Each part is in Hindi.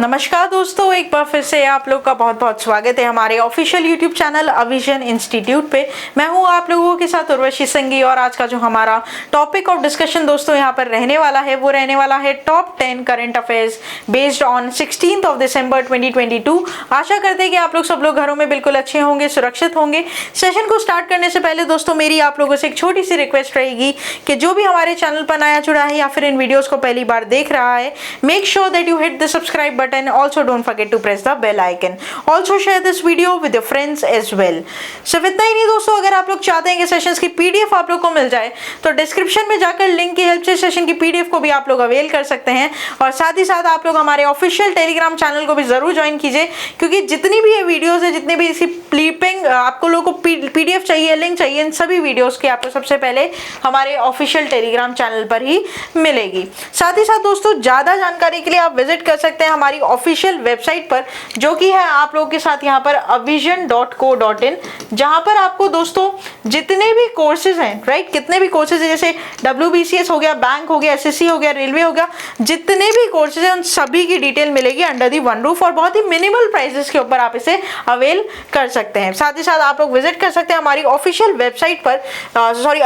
नमस्कार दोस्तों, एक बार फिर से आप लोग का बहुत बहुत स्वागत है हमारे ऑफिशियल यूट्यूब चैनल अविजन इंस्टीट्यूट पे। मैं हूं आप लोगों के साथ उर्वशी संगी और आज का जो हमारा टॉपिक ऑफ डिस्कशन दोस्तों यहाँ पर रहने वाला है वो रहने वाला है top 10 current affairs based on 16th of December 2022। आशा करते हैं कि आप लोग सब लोग घरों में बिल्कुल अच्छे होंगे, सुरक्षित होंगे। सेशन को स्टार्ट करने से पहले दोस्तों मेरी आप लोगों से एक छोटी सी रिक्वेस्ट रहेगी कि जो भी हमारे चैनल पर नया जुड़ा है या फिर इन वीडियोस को पहली बार देख रहा है, make sure that you hit the subscribe button. Also don't forget to press the bell icon. Also share this video with your friends as well. सिर्फ इतना ही नहीं दोस्तों, अगर आप लोग चाहते हैं कि सेशंस की पीडीएफ आप लोग को मिल जाए तो डिस्क्रिप्शन में जाकर लिंक की हेल्प से सेशन की पीडीएफ को भी आप लोग अवेल कर सकते हैं। और साथ ही साथ आप लोग हमारे ऑफिशियल टेलीग्राम चैनल को भी जरूर ज्वाइन कीजिए, क्योंकि जितनी भी ये वीडियोस है, जितने भी इसकी क्लिपिंग आपको लोगों को पीडीएफ चाहिए, लिंक चाहिए, इन सभी वीडियोस की आपको सबसे पहले हमारे ऑफिशियल टेलीग्राम चैनल पर ही मिलेगी। साथ ही साथ दोस्तों ज्यादा जानकारी के लिए आप विजिट कर सकते हैं हमारी ऑफिशियल वेबसाइट पर, जो कि है आप लोगों के साथ यहाँ पर avision.co.in, जहां पर आपको दोस्तों जितने भी कोर्सेज हैं, राइट, कितने भी कोर्सेज हैं, जैसे WBCS हो गया, बैंक हो गया, SSC हो गया, रेलवे हो गया, जितने भी कोर्सेज हैं उन सभी की डिटेल मिलेगी अंडर दी वन रूफ और बहुत ही मिनिमल प्राइसेस के ऊपर आप इसे अवेल कर सकते हैं। साथ ही साथ आप लोग विजिट कर सकते हैं हमारी ऑफिशियल वेबसाइट पर,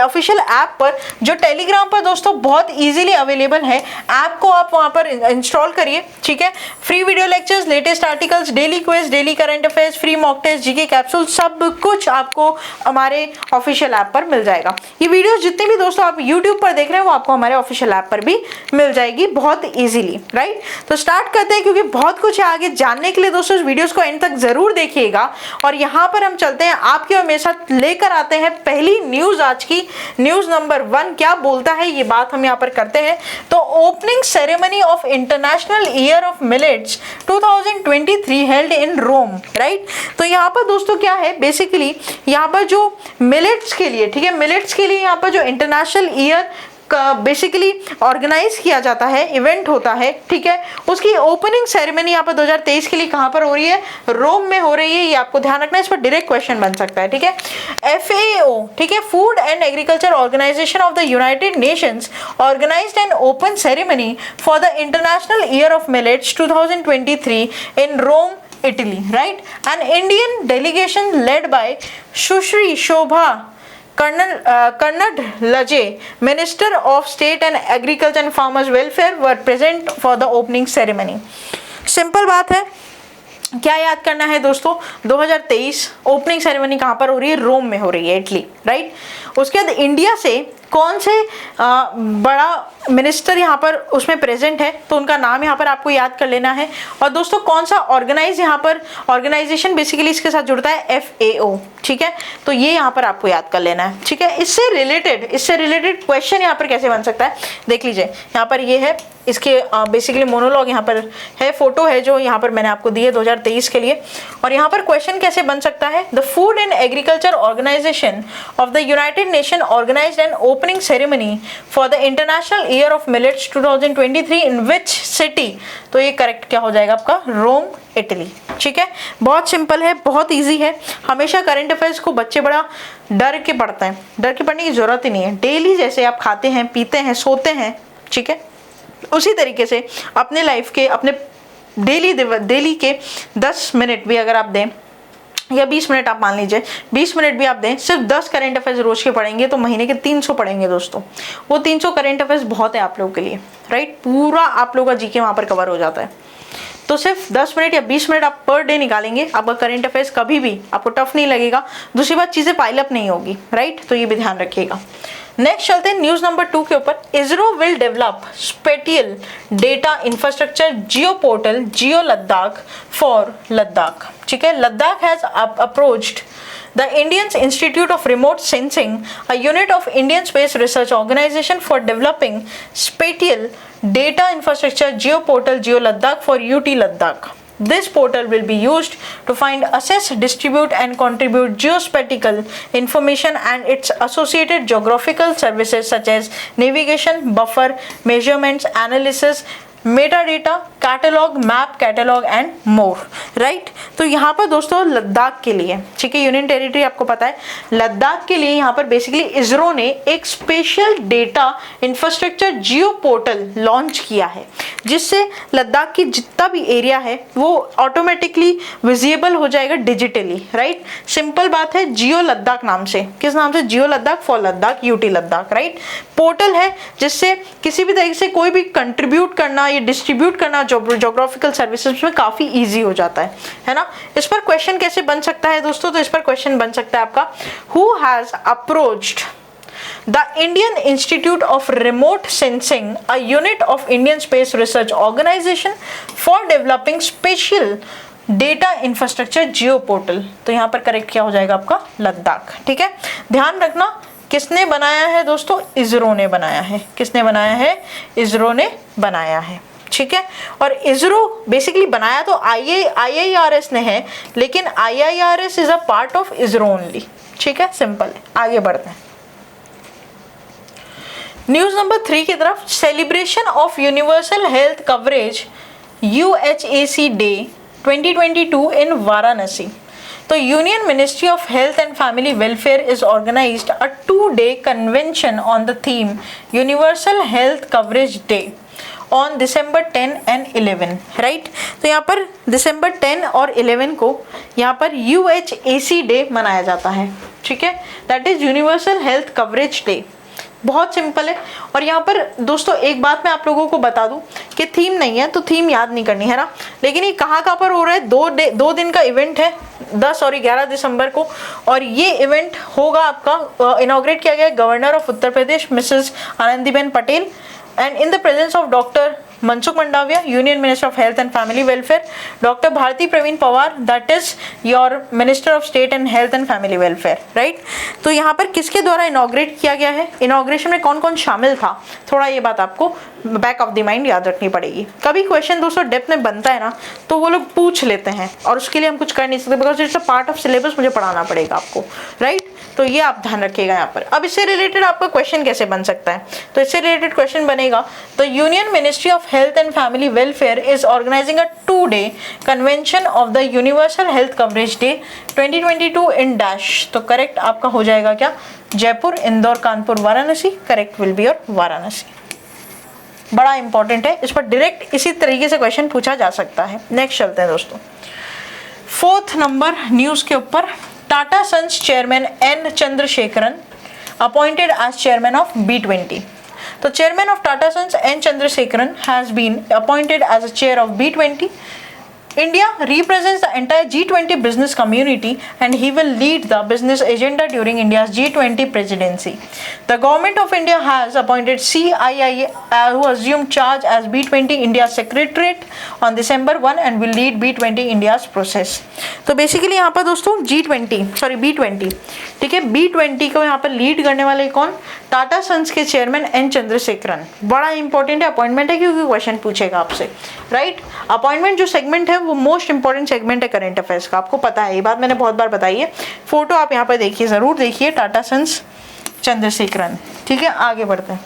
ऑफिशियल ऐप पर, जो टेलीग्राम पर दोस्तों बहुत इजीली अवेलेबल है। ऐप को आप वहां पर इंस्टॉल करिए, ठीक है। Free video lectures, latest articles, daily quiz, daily current affairs, free mock test, GK capsule, सब कुछ आपको हमारे ऑफिशियल ऐप पर मिल जाएगा। ये वीडियोस जितने भी दोस्तों आप YouTube पर देख रहे हैं वो आपको हमारे ऑफिशियल ऐप पर भी मिल जाएगी बहुत इजीली, राइट। तो स्टार्ट करते हैं, क्योंकि बहुत कुछ है आगे जानने के लिए दोस्तों। इस वीडियोस को एंड तक जरूर देखिएगा। और यहाँ पर हम चलते हैं आपके और मेरे साथ लेकर आते हैं पहली न्यूज। आज की न्यूज नंबर 1 क्या बोलता है, ये बात हम यहाँ पर करते हैं। तो opening ceremony of international year of millets 2023 held in Rome, right. तो यहाँ पर दोस्तों क्या है, बेसिकली यहाँ पर जो मिलेट्स के लिए, ठीक है, मिलेट्स के लिए यहाँ पर जो इंटरनेशनल ईयर बेसिकली ऑर्गेनाइज किया जाता है, इवेंट होता है, ठीक है, उसकी ओपनिंग सेरेमनी यहाँ पर 2023 के लिए कहाँ पर हो रही है, रोम में हो रही है। ये आपको ध्यान रखना है, इस पर डायरेक्ट क्वेश्चन बन सकता है, ठीक है। FAO, ठीक है, food and agriculture organisation of the United Nations organised an open ceremony for the international year of millets 2023 in Rome, Italy, right? An Indian delegation led by Sushri Shobha Karnadlaje, Minister of State and Agriculture and Farmers Welfare, were present for the opening ceremony. Simple बात है, क्या याद करना है दोस्तों, 2023 ओपनिंग सेरेमनी कहाँ पर हो रही है, रोम में हो रही है, इटली, राइट। उसके बाद इंडिया से कौन से बड़ा मिनिस्टर यहाँ पर उसमें प्रेजेंट है, तो उनका नाम यहाँ पर आपको याद कर लेना है। और दोस्तों कौन सा यहाँ पर ऑर्गेनाइजेशन बेसिकली इसके साथ जुड़ता है, FAO, ठीक है। तो ये यहाँ पर आपको याद कर लेना है, ठीक है। इससे रिलेटेड क्वेश्चन यहाँ पर कैसे बन सकता है, देख लीजिए। यहाँ पर ये है, इसके बेसिकली मोनोलॉग यहाँ पर है, फोटो है जो यहाँ पर मैंने आपको दी है 2023 के लिए। और यहाँ पर क्वेश्चन कैसे बन सकता है, the food and agriculture organisation of the United Nation organised an opening ceremony for the international year of millets 2023 in which city. तो ये करेक्ट क्या हो जाएगा आपका, रोम, इटली, ठीक है। बहुत सिंपल है, बहुत ईजी है। हमेशा करंट अफेयर्स को बच्चे बड़ा डर के पढ़ते हैं, डर के पढ़ने की जरूरत ही नहीं है। डेली जैसे आप खाते हैं, पीते हैं, सोते हैं, ठीक है, उसी तरीके से अपने लाइफ के, अपने डेली के 10 मिनट भी अगर आप दें, या 20 मिनट आप मान लीजिए, 20 मिनट भी आप दें, सिर्फ 10 करंट अफेयर्स रोज के पढ़ेंगे तो महीने के 300 पढ़ेंगे दोस्तों। वो 300 करंट अफेयर्स बहुत है आप लोगों के लिए, राइट। पूरा आप लोगों का जीके वहां पर कवर हो जाता है। तो सिर्फ 10 मिनट या 20 मिनट आप पर डे निकालेंगे, आपका करंट अफेयर्स कभी भी आपको टफ नहीं लगेगा। दूसरी बात, चीजें पाइलअप नहीं होगी, राइट। तो ये भी ध्यान रखिएगा। नेक्स्ट चलते हैं न्यूज नंबर 2 के ऊपर। ISRO will develop spatial data infrastructure Jio portal Jio Ladakh for Ladakh, ठीक है। Ladakh has approached the Indian Institute of Remote Sensing, a unit of Indian Space Research Organization, for developing spatial data infrastructure geoportal Geo Ladakh for UT Ladakh. This portal will be used to find, assess, distribute and contribute geospatial information and its associated geographical services such as navigation, buffer, measurements, analysis, Meta data, catalogue, map, catalogue and more, right. तो यहाँ पर दोस्तों लद्दाख के लिए, ठीक है, यूनियन टेरिटरी आपको पता है, लद्दाख के लिए यहाँ पर बेसिकली इसरो ने एक स्पेशल डेटा इंफ्रास्ट्रक्चर जियो पोर्टल लॉन्च किया है, जिससे लद्दाख की जितना भी एरिया है वो ऑटोमेटिकली विजिबल हो जाएगा डिजिटली, राइट। सिंपल बात है, जियो लद्दाख नाम से, किस नाम से, Jio Ladakh for Ladakh, UT Ladakh, right. Portal है जिससे किसी भी तरीके से कोई भी कंट्रीब्यूट करना या डिस्ट्रीब्यूट करना ज्योग्राफिकल सर्विसेज में काफी इजी हो जाता है ना। इस पर क्वेश्चन कैसे बन सकता है दोस्तों, तो इस पर क्वेश्चन बन सकता है आपका, who has approached The Indian Institute of Remote Sensing, a unit of Indian Space Research Organization, for developing special data infrastructure Jio portal. तो यहाँ पर करेक्ट क्या हो जाएगा आपका, लद्दाख, ठीक है। ध्यान रखना किसने बनाया है दोस्तों, इसरो ने बनाया है। किसने बनाया है, इसरो ने बनाया है, ठीक है। और इसरो बेसिकली बनाया तो IIRS ने है, लेकिन IIRS is a part of ISRO only, ठीक है, सिंपल है। आगे बढ़ते हैं न्यूज नंबर 3 की तरफ। Celebration of universal health coverage UHAC day 2022 in Varanasi. तो union ministry of health and family welfare is organised a 2-day convention on the theme universal health coverage day on December 10 and 11, right. तो यहाँ पर December 10 और 11 को यहाँ पर UHAC डे मनाया जाता है, ठीक है, that is universal health coverage day. बहुत सिंपल है। और यहाँ पर दोस्तों एक बात मैं आप लोगों को बता दूं कि थीम नहीं है तो थीम याद नहीं करनी है ना, लेकिन ये कहाँ पर हो रहा है, 2 दिन का इवेंट है, 10 और 11 दिसंबर को। और ये इवेंट होगा आपका, इनॉग्रेट किया गया governor of Uttar Pradesh Mrs Anandiben Patel and in the presence of Dr. Mansukh Mandaviya, Union Minister of Health and Family Welfare, Dr. Bharti Praveen Pawar, that is your Minister of State and Health and Family Welfare, right? तो यहाँ पर किसके द्वारा इनॉग्रेट किया गया है, इनॉग्रेशन में कौन कौन शामिल था, थोड़ा ये बात आपको बैक ऑफ द माइंड याद रखनी पड़ेगी। कभी क्वेश्चन दोस्तों डेप्थ में बनता है ना तो वो लोग पूछ लेते हैं, और उसके लिए हम कुछ कर नहीं सकते, because it's a part of syllabus, मुझे पढ़ाना पड़ेगा आपको, राइट। तो ये आप ध्यान रखिएगा यहाँ पर। अब इससे रिलेटेड आपका क्वेश्चन कैसे बन सकता है, तो इससे रिलेटेड क्वेश्चन बनेगा, तो union ministry of health and family welfare is organising a 2-day convention of the universal health coverage day 2022 in dash. तो करेक्ट आपका हो जाएगा क्या, Jaipur, Indore, Kanpur, Varanasi. Correct will be your Varanasi. बड़ा इंपॉर्टेंट है, इस पर डायरेक्ट इसी तरीके से क्वेश्चन पूछा जा सकता है। नेक्स्ट चलते हैं दोस्तों 4th नंबर न्यूज के ऊपर। Tata Sons chairman N Chandrasekaran appointed as chairman of B20। तो chairman of Tata Sons N Chandrasekaran has been appointed as a chair of B20। India represents the entire G20 business community and he will lead the business agenda during India's G20 presidency. The government of India has appointed CII who assumed charge as B20 India secretariat on December 1 and will lead B20 India's process. तो बेसिकली यहाँ पर दोस्तों B20, ठीक है, B20 को यहाँ पर लीड करने वाले कौन, टाटा सन्स के चेयरमैन N चंद्रशेखरन। बड़ा इंपॉर्टेंट है, अपॉइंटमेंट है क्योंकि क्वेश्चन पूछेगा आपसे, राइट। अपॉइंटमेंट जो सेगमेंट है वो मोस्ट इंपॉर्टेंट सेगमेंट है करंट अफेयर्स का, आपको पता है, ये बात मैंने बहुत बार बताई है। फोटो आप यहाँ पर देखिए, जरूर देखिए, टाटा सन्स चंद्रशेखरन, ठीक है। आगे बढ़ते हैं,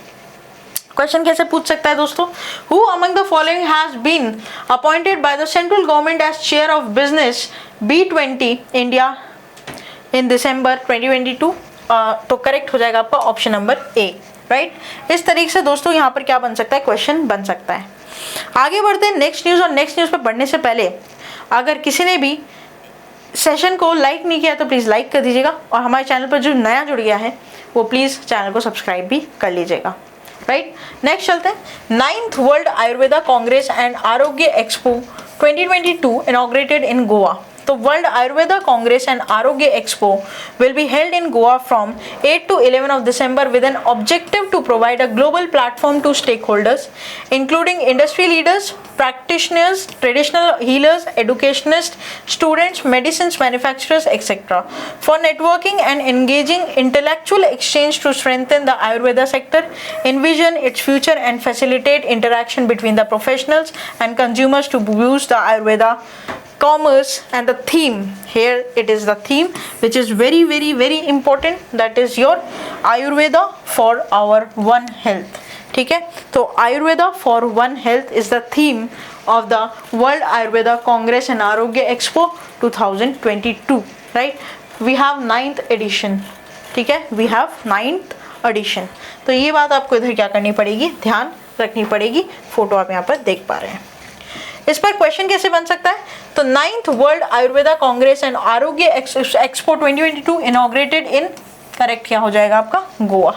क्वेश्चन कैसे पूछ सकता है दोस्तों, who among the following has been appointed by the central government as chair of business B20 India in December 2022। तो करेक्ट हो जाएगा आपका ऑप्शन नंबर A, राइट। इस तरीके से दोस्तों यहाँ पर क्या बन सकता है, क्वेश्चन बन सकता है। आगे बढ़ते हैं नेक्स्ट न्यूज। और नेक्स्ट न्यूज पर बढ़ने से पहले अगर किसी ने भी सेशन को लाइक नहीं किया तो प्लीज़ लाइक कर दीजिएगा, और हमारे चैनल पर जो नया जुड़ गया है वो प्लीज़ चैनल को सब्सक्राइब भी कर लीजिएगा, राइट। नेक्स्ट चलते हैं 9th world Ayurveda congress and Arogya expo 2022 inaugurated इन गोवा। तो world Ayurveda congress and Arogya expo will be held in Goa from 8 to 11 of December with an objective to provide a global platform to stakeholders including industry leaders, practitioners, traditional healers, educationists, students, medicines manufacturers, etc. for networking and engaging intellectual exchange to strengthen the Ayurveda sector, envision its future and facilitate interaction between the professionals and consumers to boost the Ayurveda commerce. And the theme here, it is the theme which is very very very important, that is your Ayurveda for our one health, ठीक है। तो Ayurveda for one health is the theme of the world Ayurveda congress and Arogya expo 2022, right. We have 9th edition, ठीक है, वी हैव 9th एडिशन। तो ये बात आपको इधर क्या करनी पड़ेगी, ध्यान रखनी पड़ेगी। फोटो आप यहाँ पर देख पा रहे हैं। इस पर क्वेश्चन कैसे बन सकता है, तो 9th world Ayurveda congress and Arogya expo 2022 inaugurated in, correct क्या हो जाएगा आपका, गोवा।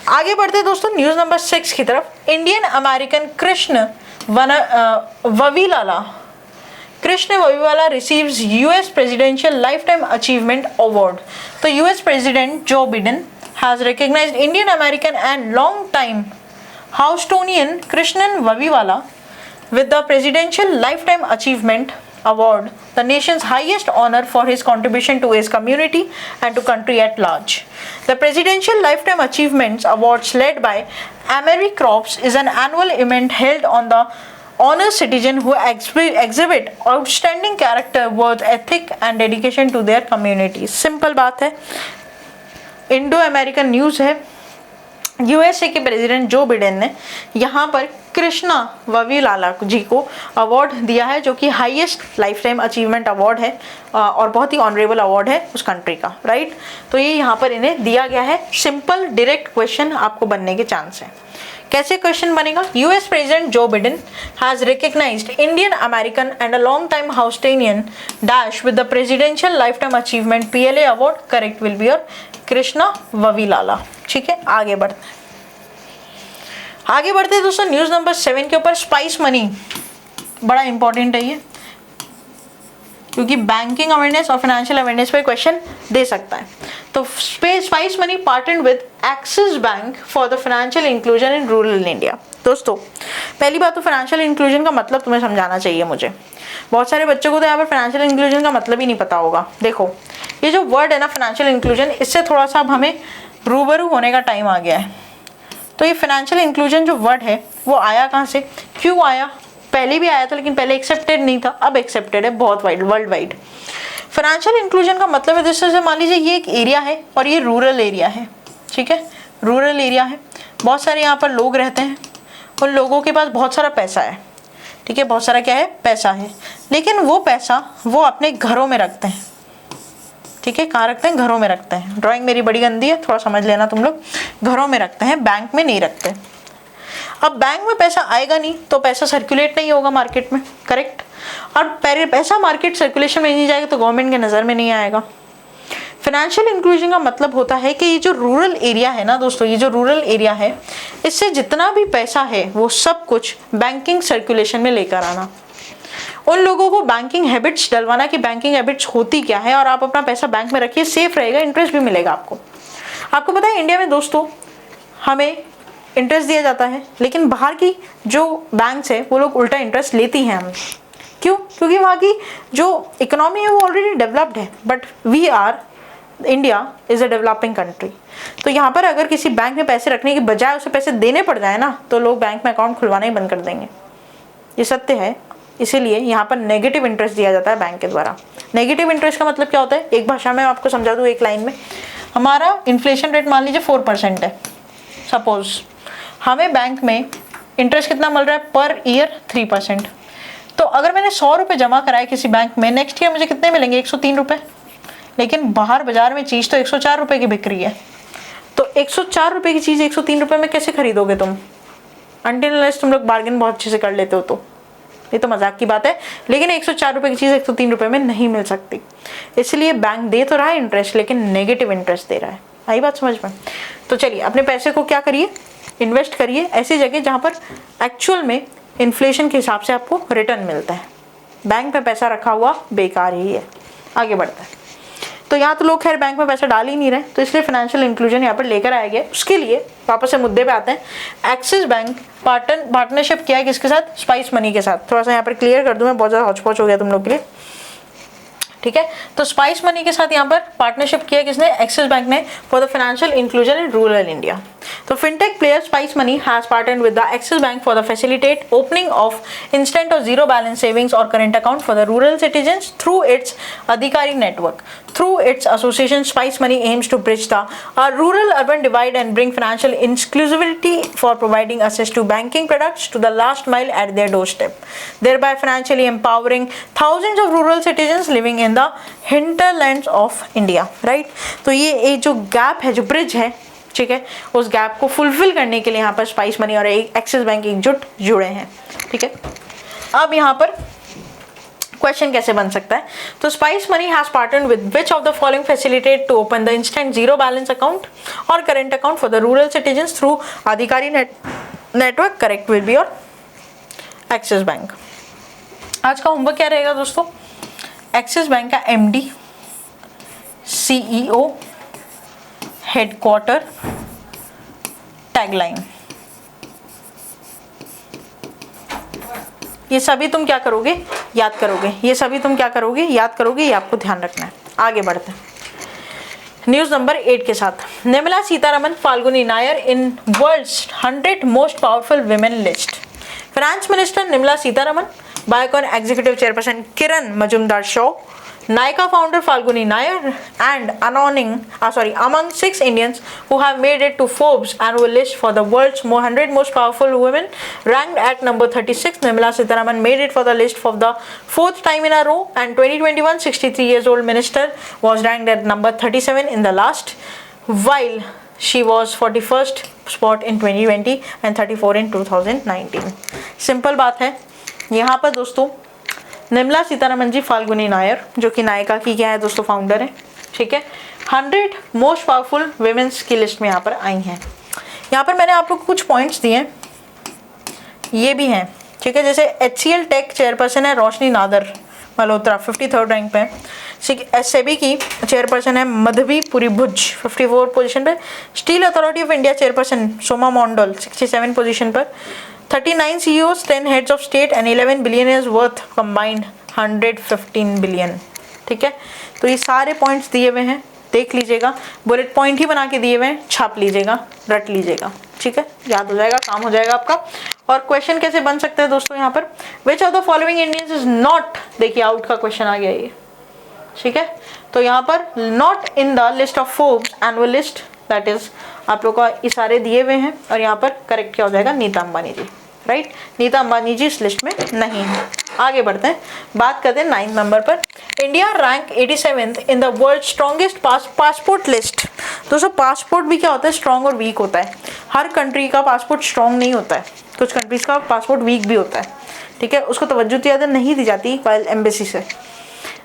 आगे बढ़ते हैं दोस्तों न्यूज नंबर 6 की तरफ। Indian American Krishna Vavilala receives US presidential life time achievement award. तो US president Joe Biden has recognised Indian American and long time Houstonian Krishnan Vavilala with the Presidential Lifetime Achievement Award, the nation's highest honor for his contribution to his community and to country at large. The Presidential Lifetime Achievements Awards led by AmeriCorps is an annual event held on the honor citizen who exhibit outstanding character, worth ethic and dedication to their communities. Simple बात है, इंडो अमेरिकन न्यूज़ है। यूएसए के प्रेसिडेंट जो बिडेन ने यहाँ पर कृष्णा ववीलाला जी को अवार्ड दिया है, जो कि highest life time achievement award है और बहुत ही ऑनरेबल अवार्ड है उस कंट्री का, राइट। तो ये यहाँ पर इन्हें दिया गया है। सिंपल डायरेक्ट क्वेश्चन आपको बनने के चांस है। कैसे क्वेश्चन बनेगा, US president Joe Biden has recognised Indian American and a long time Houstonian dash with the presidential life time achievement PLA award, correct will be your Krishna Vavilala. ठीक है, आगे बढ़ते हैं दोस्तों न्यूज नंबर 7 के ऊपर। स्पाइस मनी बड़ा इंपॉर्टेंट है ये, क्योंकि बैंकिंग अवेयरनेस और फाइनेंशियल अवेयरनेस पे क्वेश्चन दे सकता है। तो Spice money partnered with axis bank for the financial inclusion in rural India. दोस्तों पहली बात तो फाइनेंशियल इंक्लूजन का मतलब तुम्हें समझाना चाहिए मुझे। बहुत सारे बच्चों को तो यहाँ पर फाइनेंशियल इंक्लूजन का मतलब ही नहीं पता होगा। देखो ये जो वर्ड है ना फाइनेंशियल इंक्लूजन, इससे थोड़ा सा अब हमें रूबरू होने का टाइम आ गया है। तो ये फाइनेंशियल इंक्लूजन जो वर्ड है वो आया कहाँ से, क्यों आया, पहले भी आया था लेकिन पहले एक्सेप्टेड नहीं था, अब एक्सेप्टेड है बहुत wide, world wide. Financial inclusion का मतलब है जैसे मान लीजिए ये एक एरिया है और ये रूरल एरिया है, ठीक है, रूरल एरिया है, बहुत सारे यहाँ पर लोग रहते हैं, उन लोगों के पास बहुत सारा पैसा है, ठीक है, बहुत सारा क्या है, पैसा है, लेकिन वो पैसा वो अपने घरों में रखते हैं, ठीक है, कहाँ रखते हैं, घरों में रखते हैं। ड्राइंग मेरी बड़ी गंदी है, थोड़ा समझ लेना तुम लोग, घरों में रखते हैं, बैंक में नहीं रखते। अब बैंक में पैसा आएगा नहीं तो पैसा सर्कुलेट नहीं होगा मार्केट में, करेक्ट, और पैसा मार्केट सर्कुलेशन में नहीं जाएगा तो गवर्नमेंट के नज़र में नहीं आएगा। फाइनेंशियल इंक्लूजन का मतलब होता है कि ये जो रूरल एरिया है ना दोस्तों, ये जो रूरल एरिया है, इससे जितना भी पैसा है वो सब कुछ बैंकिंग सर्कुलेशन में लेकर आना, उन लोगों को बैंकिंग हैबिट्स डलवाना कि बैंकिंग हैबिट्स होती क्या है, और आप अपना पैसा बैंक में रखिए, सेफ रहेगा, इंटरेस्ट भी मिलेगा आपको। आपको पता है इंडिया में दोस्तों हमें इंटरेस्ट दिया जाता है, लेकिन बाहर की जो बैंक्स है वो लोग उल्टा इंटरेस्ट लेती हैं हमें। क्यों, क्योंकि वहाँ की जो इकोनॉमी है वो ऑलरेडी डेवलप्ड है, but we are, India is a developing country. तो यहाँ पर अगर किसी बैंक में पैसे रखने की बजाय उसे पैसे देने पड़ जाए ना, तो लोग बैंक में अकाउंट खुलवाना ही बंद कर देंगे, ये सत्य है। इसीलिए यहाँ पर नेगेटिव इंटरेस्ट दिया जाता है बैंक के द्वारा। नेगेटिव इंटरेस्ट का मतलब क्या होता है, एक भाषा में आपको समझा दूँ एक लाइन में, हमारा इन्फ्लेशन रेट मान लीजिए 4% है, सपोज हमें बैंक में इंटरेस्ट कितना मिल रहा है पर ईयर 3%। तो अगर मैंने 100 रुपये जमा कराए किसी बैंक में, नेक्स्ट ईयर मुझे कितने मिलेंगे, 103 रुपये। लेकिन बाहर बाजार में चीज़ तो 104 रुपये की बिक रही है, तो 104 रुपये की चीज़ 103 रुपये में कैसे खरीदोगे तुम, अनटिल अनलेस तुम लोग बार्गेन बहुत अच्छे से कर लेते हो। तो ये तो मजाक की बात है, लेकिन 104 रुपये की चीज़ 103 रुपये में नहीं मिल सकती। इसलिए बैंक दे तो रहा है इंटरेस्ट, लेकिन नेगेटिव इंटरेस्ट दे रहा है। आई बात समझ में। तो चलिए अपने पैसे को क्या करिए, इन्वेस्ट करिए ऐसी जगह जहाँ पर एक्चुअल में इन्फ्लेशन के हिसाब से आपको रिटर्न मिलता है। बैंक में पैसा रखा हुआ बेकार ही है। आगे बढ़ता है, तो यहाँ तो लोग खैर बैंक में पैसा डाल ही नहीं रहे, तो इसलिए फाइनेंशियल इंक्लूजन यहाँ पर लेकर आया गया। उसके लिए वापस से मुद्दे पे आते हैं। एक्सिस बैंक पार्टनरशिप किया है किसके साथ, स्पाइस मनी के साथ। थोड़ा सा यहाँ पर क्लियर कर दूँ मैं, बहुत ज़्यादा हौच-पौच हो गया तुम लोग के लिए। ठीक है। तो स्पाइस मनी के साथ यहाँ पर पार्टनरशिप किया किसने, एक्सिस बैंक ने, for the financial inclusion in rural India. तो fintech player Spice Money has partnered with the Axis bank for the facilitate opening of instant और जीरो बैलेंस सेविंग्स और current account for the rural citizens through its Adhikari network. Through its association, Spice Money aims to bridge the rural-urban divide and bring financial inclusivity for providing access to banking products to the last mile at their doorstep, thereby financially empowering thousands of rural citizens living in the hinterlands of India. Right? तो ये जो गैप है, जो ब्रिज है, ठीक है, उस गैप को फुलफिल करने के लिए यहाँ पर स्पाइस मनी और एक्सिस बैंक एकजुट जुड़े हैं। ठीक है, अब यहाँ पर क्वेश्चन कैसे बन सकता है, तो Spice Money has partnered with which of the following facilitate to open the instant zero balance account और current account for the rural citizens through Adhikari network. Correct will be और एक्सिस बैंक। आज का होमवर्क क्या रहेगा दोस्तों, एक्सिस बैंक का MD, CEO, हेडक्वार्टर, टैगलाइन, ये सभी तुम क्या करोगे, याद करोगे। ये सभी तुम क्या करोगे, याद करोगे, ये आपको ध्यान रखना है। आगे बढ़ते हैं न्यूज नंबर 8 के साथ। Nirmala Sitharaman Falguni Nayar in world's 100 most powerful women list. Finance minister Nirmala Sitharaman, Biocon executive chairperson Kiran Mazumdar Shaw, Nykaa founder Falguni Nayar, and among 6 Indians who have made it to Forbes annual list for the world's 100 most powerful women, ranked at number 36. Nirmala Sitharaman made it for the list for the 4th time in a row, and 2021 63 years old minister was ranked at number 37 in the last, while she was 41st spot in 2020 and 34 in 2019. Simple बात है यहाँ पर दोस्तों, निर्मला सीतारमन जी फाल्गुनी नायर, जो कि नायका की क्या है दोस्तों, फाउंडर है। ठीक है, 100 मोस्ट पावरफुल वुमेन्स की लिस्ट में यहाँ पर आई हैं। यहाँ पर मैंने आप लोग को कुछ पॉइंट्स दिए, ये भी हैं। ठीक है, जैसे HCL टेक चेयरपर्सन है रोशनी नादर मल्होत्रा, 53rd रैंक पे है। सेबी की चेयरपर्सन है मधवी पुरी भुज, 54 पोजीशन पर। Steel authority of India chairperson Soma Mondal, 67 position पर। 39 CEOs, 10 heads of state and 11 billionaires worth combined 115 billion। ठीक है, तो ये सारे पॉइंट्स दिए हुए हैं, देख लीजिएगा, बुलेट पॉइंट ही बना के दिए हुए हैं, छाप लीजिएगा, रट लीजिएगा। ठीक है, याद हो जाएगा, काम हो जाएगा आपका। और क्वेश्चन कैसे बन सकते हैं दोस्तों, यहाँ पर विच of the following Indians is not, देखिए आउट का क्वेश्चन आ गया ये। ठीक है, तो यहाँ पर not in the list of Forbes annual list, that is आप लोग का इशारे दिए हुए हैं, और यहाँ पर करेक्ट क्या हो जाएगा, नीता अंबानी जी। राइट, नीता अंबानी जी इस लिस्ट में नहीं है। आगे बढ़ते हैं, बात करते हैं 9th नंबर पर। India rank 87th in the world strongest passport list. दोस्तों पासपोर्ट भी क्या होता है, स्ट्रॉन्ग और वीक होता है। हर कंट्री का पासपोर्ट स्ट्रॉन्ग नहीं होता है, कुछ कंट्रीज का पासपोर्ट वीक भी होता है। ठीक है, उसको तवज्जो ज़्यादा नहीं दी जाती वाइल एम्बेसी से।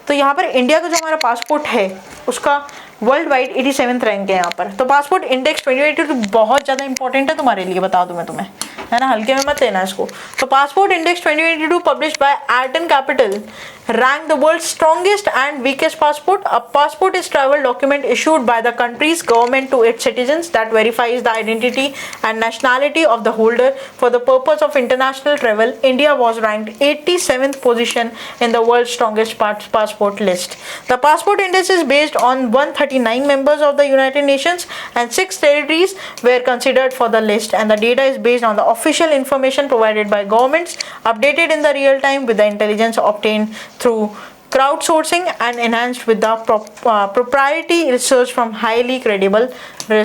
तो यहाँ पर इंडिया का जो हमारा पासपोर्ट है उसका वर्ल्ड वाइड 87th रैंक है यहाँ पर। तो पासपोर्ट इंडेक्स 2022 बहुत ज़्यादा इंपॉर्टेंट है तुम्हारे लिए, बता दूँ मैं तुम्हें, है ना, हल्के में मत लेना इसको। तो passport index 2022 published by Arton Capital rank the world's strongest and weakest passport. A passport is travel document issued by the country's government to its citizens that verifies the identity and nationality of the holder for the purpose of international travel. India was ranked 87th position in the world's strongest passport list. The passport index is based on 139 members of the United Nations and 6 territories were considered for the list, and the data is based on the official information provided by governments, updated in the real time with the intelligence obtained through crowdsourcing and enhanced with the proprietary research from highly credible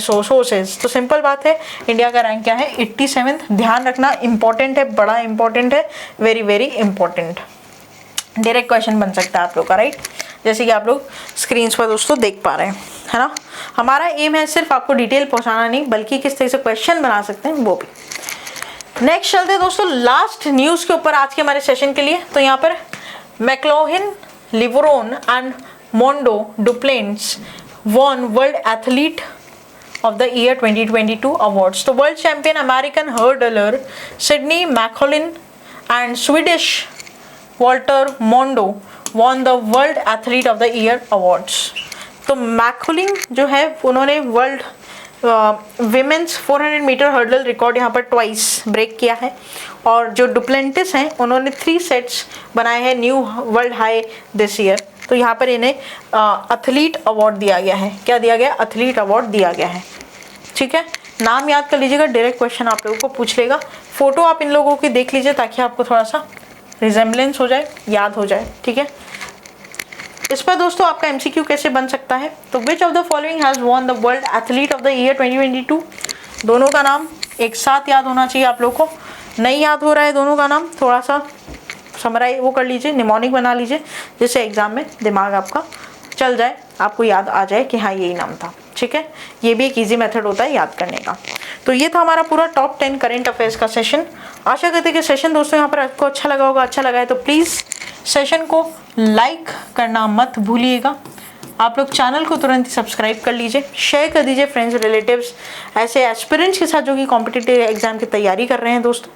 sources. तो सिंपल बात है, इंडिया का रैंक क्या है, 87th। ध्यान रखना, इंपॉर्टेंट है, बड़ा इंपॉर्टेंट है, very very important. Direct question बन सकता है आप लोग का, राइट, जैसे कि आप लोग स्क्रीन पर दोस्तों देख पा रहे हैं, है ना। हमारा एम है सिर्फ आपको डिटेल पहुंचाना नहीं, बल्कि किस तरह से क्वेश्चन बना सकते हैं वो भी। नेक्स्ट चलते हैं दोस्तों लास्ट न्यूज़ के ऊपर आज के हमारे सेशन के लिए। तो यहाँ पर McLaughlin, Levrone and Mondo Duplantis won World Athlete of the Year 2022 awards. The world champion American hurdler Sydney McLaughlin and Swedish Walter Mondo won the World Athlete of the Year awards. तो मैकलिन जो है उन्होंने world women's 400 metre hurdle record यहाँ पर ट्वाइस ब्रेक किया है, और जो डुप्लेंटिस हैं उन्होंने 3 सेट्स बनाए हैं new world high this year. तो यहाँ पर इन्हें एथलीट अवार्ड दिया गया है। क्या दिया गया? एथलीट अवार्ड दिया गया है। ठीक है, नाम याद कर लीजिएगा, डायरेक्ट क्वेश्चन आप लोगों को पूछ लेगा। फोटो आप इन लोगों की देख लीजिए ताकि आपको थोड़ा सा रिजेम्बलेंस हो जाए, याद हो जाए। ठीक है, इस पर दोस्तों आपका एमसीक्यू कैसे बन सकता है? तो विच of the following has won the world athlete of the year 2022? दोनों का नाम एक साथ याद होना चाहिए आप लोग को। नहीं याद हो रहा है दोनों का नाम, थोड़ा सा समराइज वो कर लीजिए, निमोनिक बना लीजिए, जिससे एग्जाम में दिमाग आपका चल जाए, आपको याद आ जाए कि हाँ यही नाम था। ठीक है, ये भी एक इजी मेथड होता है याद करने का। तो ये था हमारा पूरा टॉप 10 करंट अफेयर्स का सेशन। आशा करते हैं कि सेशन दोस्तों यहाँ पर आपको अच्छा लगा होगा। अच्छा लगा है तो प्लीज़ सेशन को लाइक करना मत भूलिएगा। आप लोग चैनल को तुरंत ही सब्सक्राइब कर लीजिए, शेयर कर दीजिए फ्रेंड्स रिलेटिव्स ऐसे एस्पिरेंट्स के साथ जो कि कॉम्पिटिटिव एग्जाम की तैयारी कर रहे हैं दोस्तों।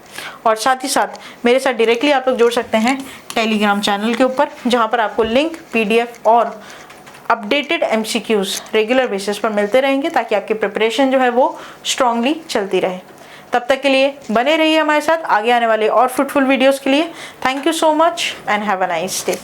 और साथ ही साथ मेरे साथ डायरेक्टली आप लोग जुड़ सकते हैं टेलीग्राम चैनल के ऊपर, जहाँ पर आपको लिंक, PDF और अपडेटेड MCQs रेगुलर बेसिस पर मिलते रहेंगे, ताकि आपकी प्रिपरेशन जो है वो स्ट्रांगली चलती रहे। तब तक के लिए बने रहिए हमारे साथ आगे आने वाले और फ्रूटफुल वीडियोस के लिए। Thank you so much and have a nice day.